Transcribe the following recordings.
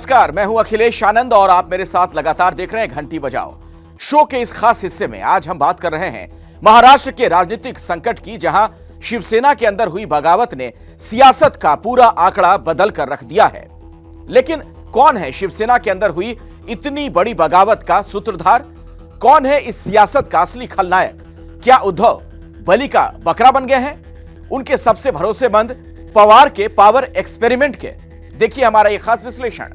नमस्कार, मैं हूं अखिलेश आनंद और आप मेरे साथ लगातार देख रहे हैं घंटी बजाओ। शो के इस खास हिस्से में आज हम बात कर रहे हैं महाराष्ट्र के राजनीतिक संकट की, जहां शिवसेना के अंदर हुई बगावत ने सियासत का पूरा आंकड़ा बदल कर रख दिया है। लेकिन कौन है शिवसेना के अंदर हुई इतनी बड़ी बगावत का सूत्रधार? कौन है इस सियासत का असली खलनायक? क्या उद्धव बलि का बकरा बन गए हैं? उनके सबसे भरोसेमंद पवार के पावर एक्सपेरिमेंट के? देखिए हमारा यह खास विश्लेषण।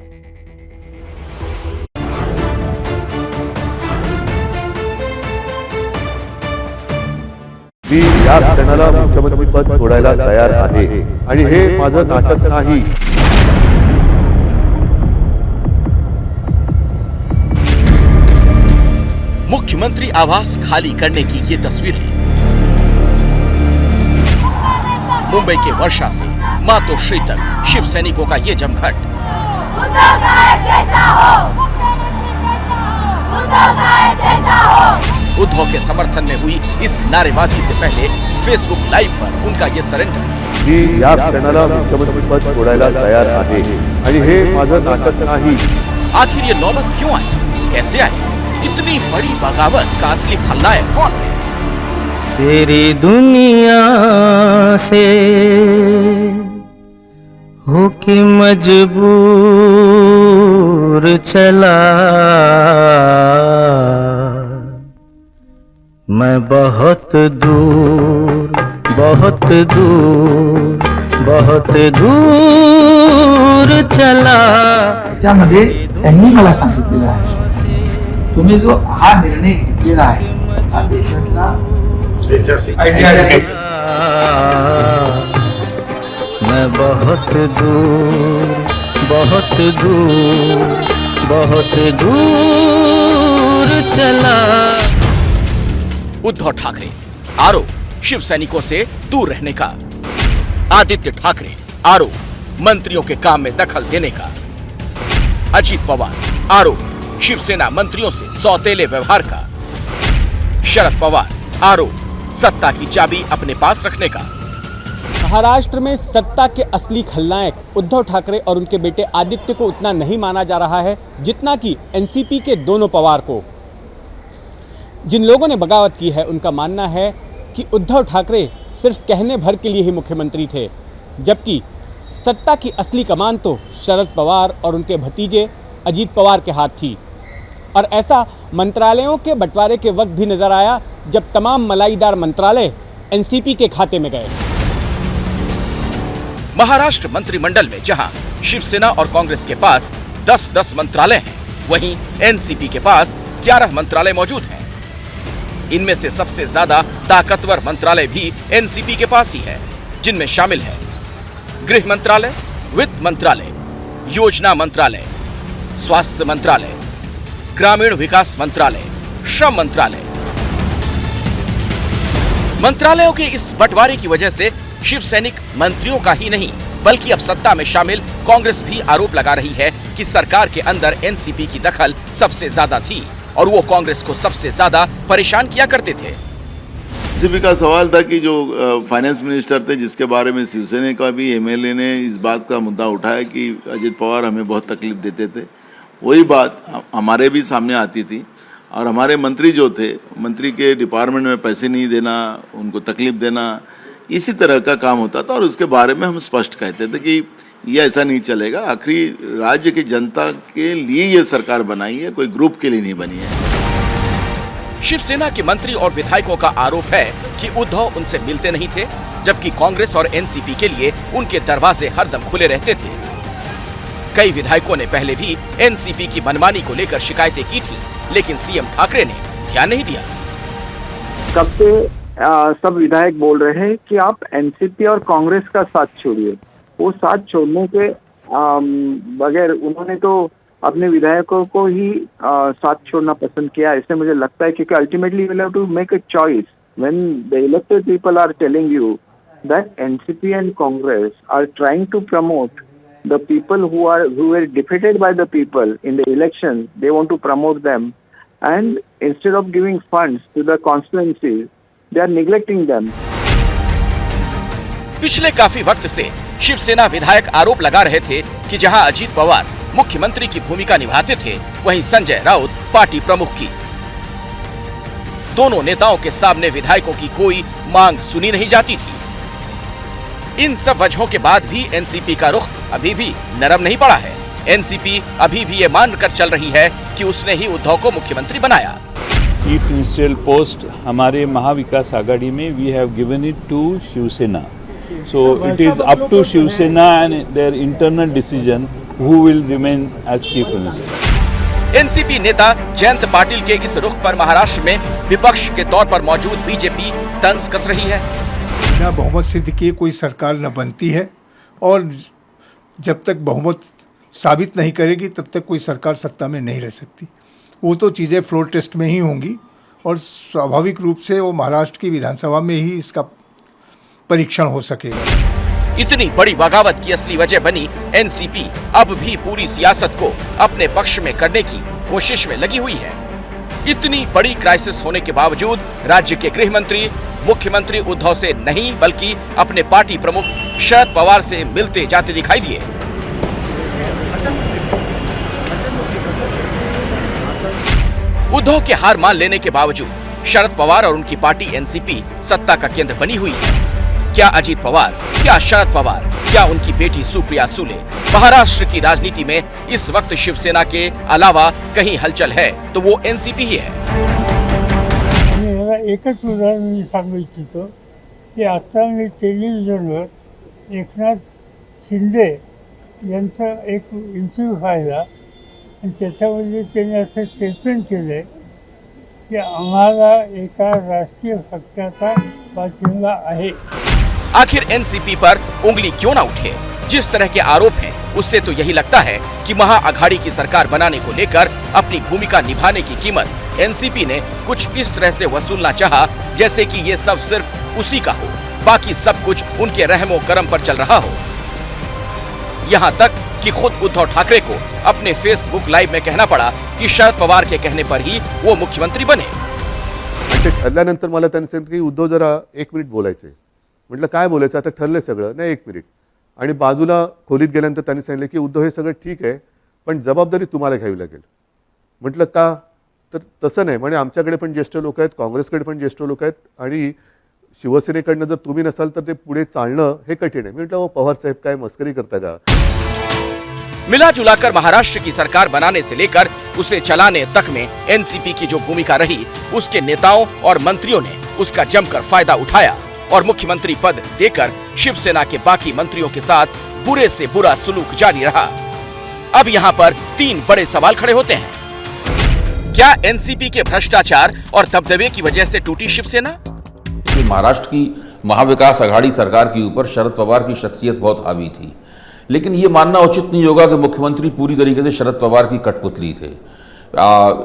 मी या क्षणाला मुख्यमंत्री पद सोडायला तयार आहे आणि हे माझं नाटक नाही। मुख्यमंत्री आवास खाली करने की ये तस्वीरें मुंबई के वर्षा से मातोश्री तक शिव सैनिकों का ये जमघट। उद्धव के समर्थन में हुई इस नारेबाजी से पहले फेसबुक लाइव पर उनका ये सरेंडर। मी या क्षणाला मुख्यमंत्री पद सोडायला तयार आहे आणि हे माझं नाटक नाही। आखिर ये नौबत क्यों आई, कैसे आई? इतनी बड़ी बगावत का असली खलनायक कौन है? तेरी दुनिया से होके मजबूर चला मैं बहुत दूर बहुत दूर बहुत दूर चला। त्यामध्ये त्यांनी मला सांगितलेलं आहे, तुम्ही जो हा निर्णय घेतलेला आहे हा देशातला ऐतिहासिक मैं बहुत दूर बहुत दूर बहुत दूर चला। उद्धव ठाकरे आरोप शिव सैनिकों से दूर रहने का। आदित्य ठाकरे आरोप मंत्रियों के काम में दखल देने का। अजीत पवार आरोप शिवसेना मंत्रियों से सौतेले व्यवहार का। शरद पवार आरोप सत्ता की चाबी अपने पास रखने का। महाराष्ट्र में सत्ता के असली खलनायक उद्धव ठाकरे और उनके बेटे आदित्य को उतना नहीं माना जा रहा है जितना कि एनसीपी के दोनों पवार को। जिन लोगों ने बगावत की है उनका मानना है कि उद्धव ठाकरे सिर्फ कहने भर के लिए ही मुख्यमंत्री थे, जबकि सत्ता की असली कमान तो शरद पवार और उनके भतीजे अजीत पवार के हाथ थी। और ऐसा मंत्रालयों के बंटवारे के वक्त भी नजर आया जब तमाम मलाईदार मंत्रालय एनसीपी के खाते में गए। महाराष्ट्र मंत्रिमंडल में जहां शिवसेना और कांग्रेस के पास 10-10 मंत्रालय हैं, वहीं एनसीपी के पास 11 मंत्रालय मौजूद हैं। इनमें से सबसे ज्यादा ताकतवर मंत्रालय भी एनसीपी के पास ही है, जिनमें शामिल है गृह मंत्रालय, वित्त मंत्रालय, योजना मंत्रालय, स्वास्थ्य मंत्रालय, ग्रामीण विकास मंत्रालय, श्रम मंत्रालय। मंत्रालयों के इस बंटवारे की वजह से शिव सैनिक मंत्रियों का ही नहीं बल्कि अब सत्ता में शामिल कांग्रेस भी आरोप लगा रही है कि सरकार के अंदर एनसीपी की दखल सबसे ज्यादा थी और वो कांग्रेस को सबसे ज्यादा परेशान किया करते थे। एनसीपी का सवाल था कि जो फाइनेंस मिनिस्टर थे, जिसके बारे में शिवसेना का भी एमएलए ने इस बात का मुद्दा उठाया कि अजित पवार हमें बहुत तकलीफ देते थे, वही बात हमारे भी सामने आती थी। और हमारे मंत्री जो थे, मंत्री के डिपार्टमेंट में पैसे नहीं देना, उनको तकलीफ देना, इसी तरह का काम होता था। और उसके बारे में हम स्पष्ट कहते थे कि ये ऐसा नहीं चलेगा। आखिरी राज्य की जनता के लिए ये सरकार बनाई है, कोई ग्रुप के लिए नहीं बनी है। शिवसेना के मंत्री और विधायकों का आरोप है कि उद्धव उनसे मिलते नहीं थे, जबकि कांग्रेस और एनसीपी के लिए उनके दरवाजे हरदम खुले रहते थे। कई विधायकों ने पहले भी एनसीपी की मनमानी को लेकर शिकायतें की थी, लेकिन सीएम ठाकरे ने ध्यान नहीं दिया। कब से सब विधायक बोल रहे हैं कि आप एनसीपी और कांग्रेस का साथ छोड़िए। वो साथ छोड़ने के बगैर उन्होंने तो अपने विधायकों को ही साथ छोड़ना पसंद किया। इससे मुझे लगता है क्योंकि ultimately you will have to make a choice when the elected people are telling you that NCP and Congress are trying to promote the people who were defeated by the people in the election. They want to promote them, and instead of giving funds to the constituencies, they are neglecting them. पिछले काफी वक्त से शिवसेना विधायक आरोप लगा रहे थे कि जहां अजीत पवार मुख्यमंत्री की भूमिका निभाते थे, वहीं संजय राउत पार्टी प्रमुख की। दोनों नेताओं के सामने विधायकों की कोई मांग सुनी नहीं जाती थी। इन सब वजहों के बाद भी एनसीपी का रुख अभी भी नरम नहीं पड़ा है। एनसीपी अभी भी ये मानकर चल रही है कि उसने ही उद्धव को मुख्यमंत्री बनाया। चीफ मिनिस्ट्रियल पोस्ट हमारे महाविकास आघाड़ी में we have given it to Shivsena, so it is up to Shivsena and their internal decision who will remain as chief minister. NCP नेता जयंत पाटिल के इस रुख पर महाराष्ट्र में विपक्ष के तौर पर मौजूद बीजेपी तंज कस रही है। बिना बहुमत सिद्ध किए कोई सरकार न बनती है और जब तक बहुमत साबित नहीं करेगी तब तक कोई सरकार सत्ता में नहीं रह सकती। वो तो चीज़ें फ्लोर टेस्ट में ही होंगी और स्वाभाविक रूप से वो महाराष्ट्र की विधानसभा में ही इसका परीक्षण हो सकेगा। इतनी बड़ी बगावत की असली वजह बनी एनसीपी अब भी पूरी सियासत को अपने पक्ष में करने की कोशिश में लगी हुई है। इतनी बड़ी क्राइसिस होने के बावजूद राज्य के गृह मंत्री मुख्यमंत्री उद्धव से नहीं बल्कि अपने पार्टी प्रमुख शरद पवार से मिलते जाते दिखाई दिए। उद्धव के हार मान लेने के बावजूद शरद पवार और उनकी पार्टी एनसीपी सत्ता का केंद्र बनी हुई है। क्या अजीत पवार, क्या शरद पवार, क्या उनकी बेटी सुप्रिया सुले महाराष्ट्र की राजनीति में इस वक्त शिवसेना के अलावा कहीं हलचल है तो वो एनसीपी ही है। एकच उदाहरण मी सांगू इच्छितो की आता मी टेलिव्हिजनवर एकनाथ शिंदे यांचा एक इंटरव्ह्यू पाहिला आणि त्याच्यामध्ये त्यांनी असं स्टेटमेंट केले की आम्हाला एका राष्ट्रीय पक्षाचा पाठिंबा आहे। आखिर एनसीपी पर उंगली क्यों ना उठे? जिस तरह के आरोप हैं उससे तो यही लगता है कि महाअघाड़ी की सरकार बनाने को लेकर अपनी भूमिका निभाने की कीमत एनसीपी ने कुछ इस तरह से वसूलना चाहा जैसे कि ये सब सिर्फ उसी का हो, बाकी सब कुछ उनके रहमो करम पर चल रहा हो। यहाँ तक कि खुद उद्धव ठाकरे को अपने फेसबुक लाइव में कहना पड़ा कि शरद पवार के कहने पर ही वो मुख्यमंत्री बने। ते ठरल्यानंतर मला त्यांनी सांगितलं की उद्धव जरा 1 मिनिट बोलायचे। म्हटलं काय बोलायचं, आता ठरलं सगळं, नाही 1 मिनिट। आणि बाजूला खोलीत गेल्यानंतर त्यांनी सांगितलं की उद्धव हे सगळं ठीक आहे पण जबाबदारी तुम्हाला घ्यावी लागेल। म्हटलं का? तर तसं नाही म्हणे, आमच्याकडे पण ज्येष्ठ लोक आहेत, काँग्रेसकडे पण ज्येष्ठ लोक आहेत आणि शिवसेनेकडनं जर तुम्ही नसाल तर ते पुढे चालणं हे कठीण आहे। मी म्हटलं पवार साहेब काय मस्करी करता का? मिला जुलाकर महाराष्ट्र की सरकार बनाने से लेकर उसे चलाने तक में एनसीपी की जो भूमिका रही उसके नेताओं और मंत्रियों ने उसका जमकर फायदा उठाया और मुख्यमंत्री पद देकर शिवसेना के बाकी मंत्रियों के साथ बुरे से बुरा सलूक जारी रहा। अब यहाँ पर 3 बड़े सवाल खड़े होते हैं। क्या एनसीपी के भ्रष्टाचार और दबदबे की वजह से टूटी शिवसेना? महाराष्ट्र की महाविकास आघाड़ी सरकार के ऊपर शरद पवार की शख्सियत बहुत हावी थी, लेकिन ये मानना उचित नहीं होगा कि मुख्यमंत्री पूरी तरीके से शरद पवार की कठपुतली थे।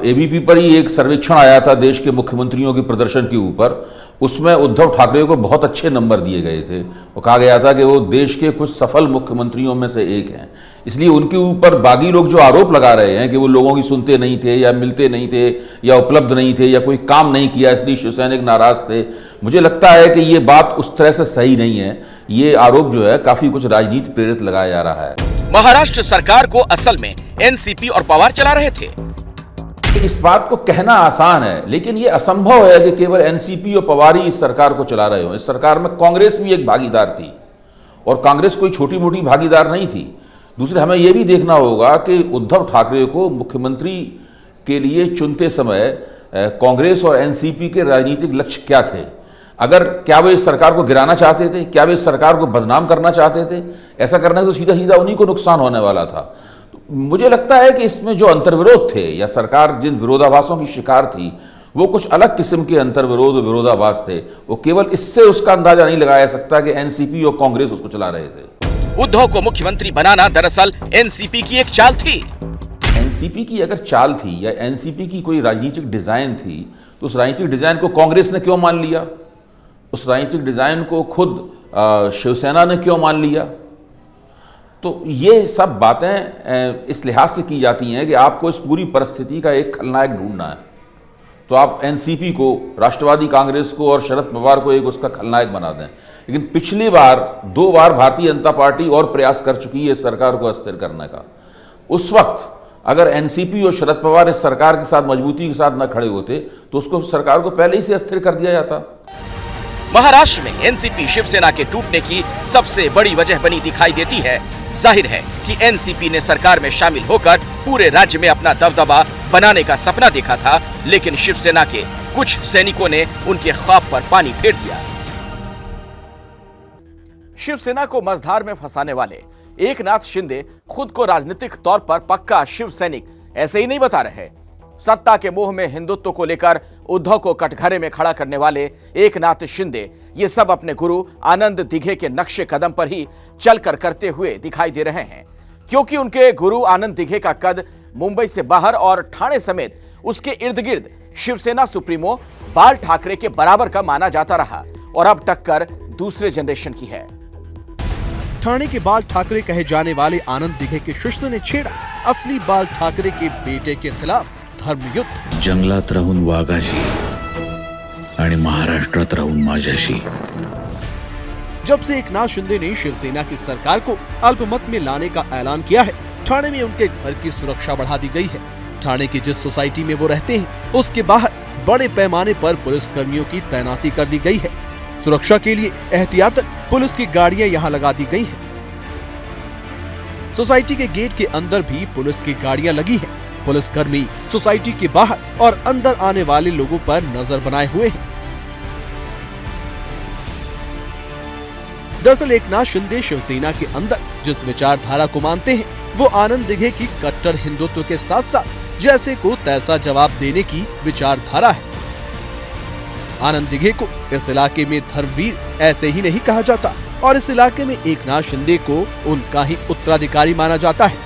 एबीपी पर ही एक सर्वेक्षण आया था देश के मुख्यमंत्रियों के प्रदर्शन के ऊपर, उसमें उद्धव ठाकरे को बहुत अच्छे नंबर दिए गए थे और कहा गया था कि वो देश के कुछ सफल मुख्यमंत्रियों में से एक हैं। इसलिए उनके ऊपर बागी लोग जो आरोप लगा रहे हैं कि वो लोगों की सुनते नहीं थे या मिलते नहीं थे या उपलब्ध नहीं थे या कोई काम नहीं किया इसलिए शिवसैनिक नाराज थे, मुझे लगता है कि ये बात उस तरह से सही नहीं है। ये आरोप जो है काफी कुछ राजनीति प्रेरित लगाया जा रहा है। महाराष्ट्र सरकार को असल में एनसीपी और पवार चला रहे थे। इस बात को कहना आसान है लेकिन यह असंभव है कि केवल एनसीपी और पवार ही इस सरकार को चला रहे हो। इस सरकार में कांग्रेस भी एक भागीदार थी और कांग्रेस कोई छोटी मोटी भागीदार नहीं थी। दूसरे हमें यह भी देखना होगा कि उद्धव ठाकरे को मुख्यमंत्री के लिए चुनते समय कांग्रेस और एनसीपी के राजनीतिक लक्ष्य क्या थे? क्या वे इस सरकार को गिराना चाहते थे? क्या वे इस सरकार को बदनाम करना चाहते थे? ऐसा करने से तो सीधा सीधा उन्हीं को नुकसान होने वाला था। मुझे लगता है कि इसमें जो अंतर्विरोध थे या सरकार जिन विरोधाभासों की शिकार थी वो कुछ अलग किस्म के अंतर्विरोध और विरोधाभास थे। वो केवल इससे उसका अंदाजा नहीं लगाया सकता कि एनसीपी और कांग्रेस उसको चला रहे थे। उद्धव को मुख्यमंत्री बनाना दरअसल एनसीपी की एक चाल थी। एनसीपी की अगर चाल थी या एनसीपी की कोई राजनीतिक डिजाइन थी तो उस राजनीतिक डिजाइन को कांग्रेस ने क्यों मान लिया? उस राजनीतिक डिजाइन को खुद शिवसेना ने क्यों मान लिया? तो ये सब बातें इस लिहाज से की जाती हैं कि आपको इस पूरी परिस्थिति का एक खलनायक ढूंढना है तो आप एनसीपी को, राष्ट्रवादी कांग्रेस को और शरद पवार को एक उसका खलनायक बना दें। लेकिन पिछली बार 2 बार भारतीय जनता पार्टी और प्रयास कर चुकी है सरकार को अस्थिर करने का। उस वक्त अगर एनसीपी और शरद पवार इस सरकार के साथ मजबूती के साथ न खड़े होते तो उसको सरकार को पहले ही से अस्थिर कर दिया जाता। महाराष्ट्र में एनसीपी शिवसेना के टूटने की सबसे बड़ी वजह बनी दिखाई देती है। जाहिर है कि एनसीपी ने सरकार में शामिल होकर पूरे राज्य में अपना दबदबा बनाने का सपना देखा था, लेकिन शिवसेना के कुछ सैनिकों ने उनके ख्वाब पर पानी फेर दिया। शिवसेना को मझधार में फंसाने वाले एकनाथ शिंदे खुद को राजनीतिक तौर पर पक्का शिव सैनिक ऐसे ही नहीं बता रहे। सत्ता के मोह में हिंदुत्व को लेकर उद्धव को कटघरे में खड़ा करने वाले एकनाथ शिंदे ये सब अपने गुरु आनंद दिघे के नक्शे कदम पर ही चलकर करते हुए दिखाई दे रहे हैं, क्योंकि उनके गुरु आनंद दिघे का कद मुंबई से बाहर और ठाणे समेत उसके इर्द गिर्द शिवसेना सुप्रीमो बाल ठाकरे के बराबर का माना जाता रहा और अब टक्कर दूसरे जनरेशन की है। ठाणे के बाल ठाकरे कहे जाने वाले आनंद दिघे के शिष्य ने छेड़ा असली बाल ठाकरे के बेटे के खिलाफ धर्मयुद्ध। जंगलात राहून वाघाशी आणि महाराष्ट्रात राहून माझ्याशी। जब से एकनाथ शिंदे ने शिवसेना की सरकार को अल्पमत में लाने का ऐलान किया है, ठाणे में उनके घर की सुरक्षा बढ़ा दी गई है। ठाणे की जिस सोसाइटी में वो रहते हैं उसके बाहर बड़े पैमाने पर पुलिस कर्मियों की तैनाती कर दी गई है। सुरक्षा के लिए एहतियातन पुलिस की गाड़ियां यहां लगा दी गई हैं। सोसाइटी के गेट के अंदर भी पुलिस की गाड़ियां लगी हैं। पुलिसकर्मी सोसाइटी के बाहर और अंदर आने वाले लोगों पर नजर बनाए हुए हैं। दरअसल एकनाथ शिंदे शिवसेना के अंदर जिस विचारधारा को मानते हैं वो आनंद दिघे की कट्टर हिंदुत्व के साथ साथ जैसे को तैसा जवाब देने की विचारधारा है। आनंद दिघे को इस इलाके में धर्मवीर ऐसे ही नहीं कहा जाता और इस इलाके में एकनाथ शिंदे को उनका ही उत्तराधिकारी माना जाता है।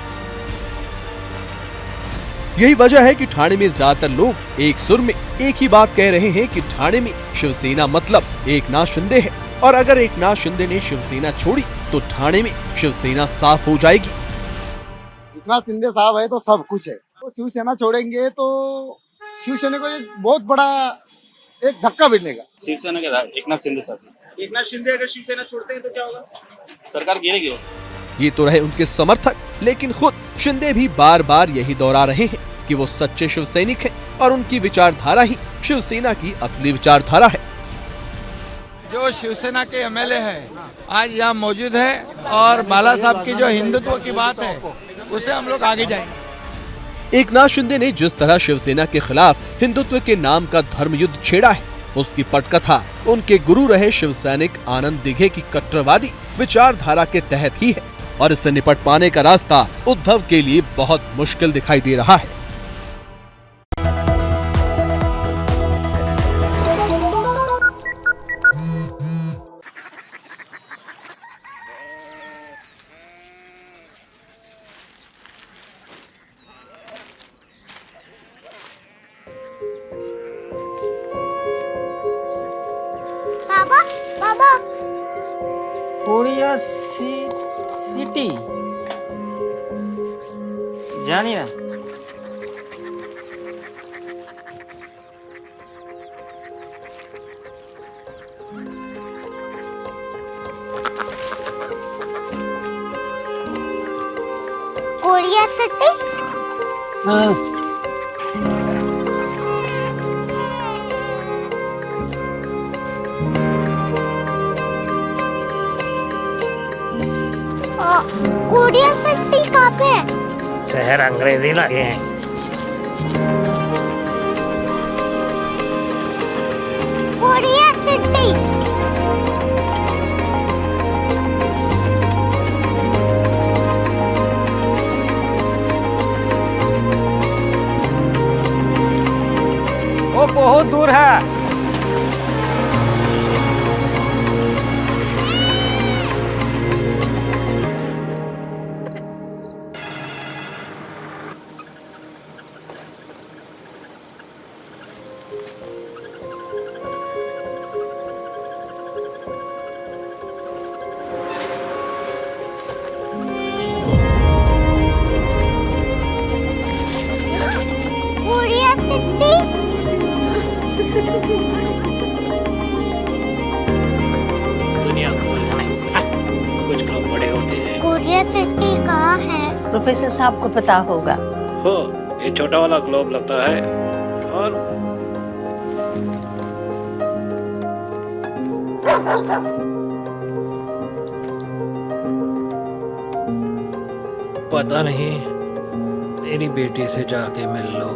यही वजह है कि ठाणे में ज्यादातर लोग एक सुर में एक ही बात कह रहे हैं कि ठाणे में शिवसेना मतलब एकनाथ शिंदे है और अगर एकनाथ शिंदे ने शिवसेना छोड़ी तो ठाणे में शिवसेना साफ हो जाएगी। एकनाथ शिंदे साहब है तो सब कुछ है। तो शिवसेना छोड़ेंगे तो शिवसेना को एक बहुत बड़ा एक धक्का मिलेगा। शिवसेना के एकनाथ शिंदे साहब, एकनाथ शिंदे अगर शिवसेना छोड़ते हैं तो क्या होगा? सरकार गिरेगी। ये तो रहे उनके समर्थक, लेकिन खुद शिंदे भी बार बार यही दोहरा रहे हैं कि वो सच्चे शिव सैनिक हैं और उनकी विचारधारा ही शिवसेना की असली विचारधारा है। जो शिवसेना के एमएलए हैं आज यहाँ मौजूद है और बाला साहब की जो हिंदुत्व की बात है उसे हम लोग आगे जाएंगे। एकनाथ शिंदे ने जिस तरह शिवसेना के खिलाफ हिंदुत्व के नाम का धर्मयुद्ध छेड़ा है उसकी पटकथा उनके गुरु रहे शिव सैनिक आनंद दिघे की कट्टरवादी विचारधारा के तहत ही है और इससे निपट पाने का रास्ता उद्धव के लिए बहुत मुश्किल दिखाई दे रहा है। बाबा बाबा कोरिया सिटी जानी ना कोरिया सिटी। कोरिया सिटी कहाँ पे है? शहर अंग्रेजी लगे हैं। Korea city. वो बहुत दूर है। Korea city. दुनिया कुछ लोग बड़े होते हैं। कोरिया सिटी कहाँ है? प्रोफेसर साहब को पता होगा। हो, ये छोटा वाला ग्लोब लगता है और पता नहीं, मेरी बेटी से जाके मिल लो,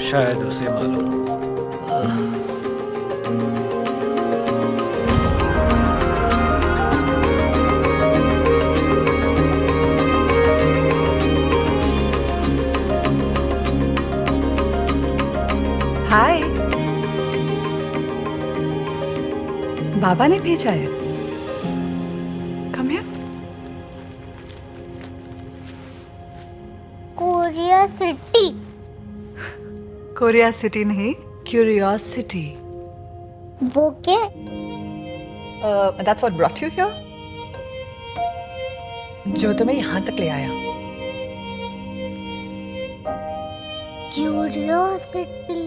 शायद उसे मालूम हो। हाय, बाबा ने भेजा है। Come here. Korea city. Korea city नहीं, क्यूरियोसिटी। वो क्या? That's what brought you here? जो तुम्हें यहाँ तक ले आया। क्यूरियोसिटी।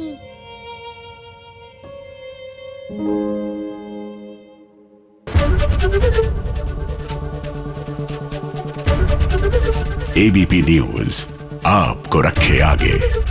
एबीपी न्यूज आपको रखे आगे।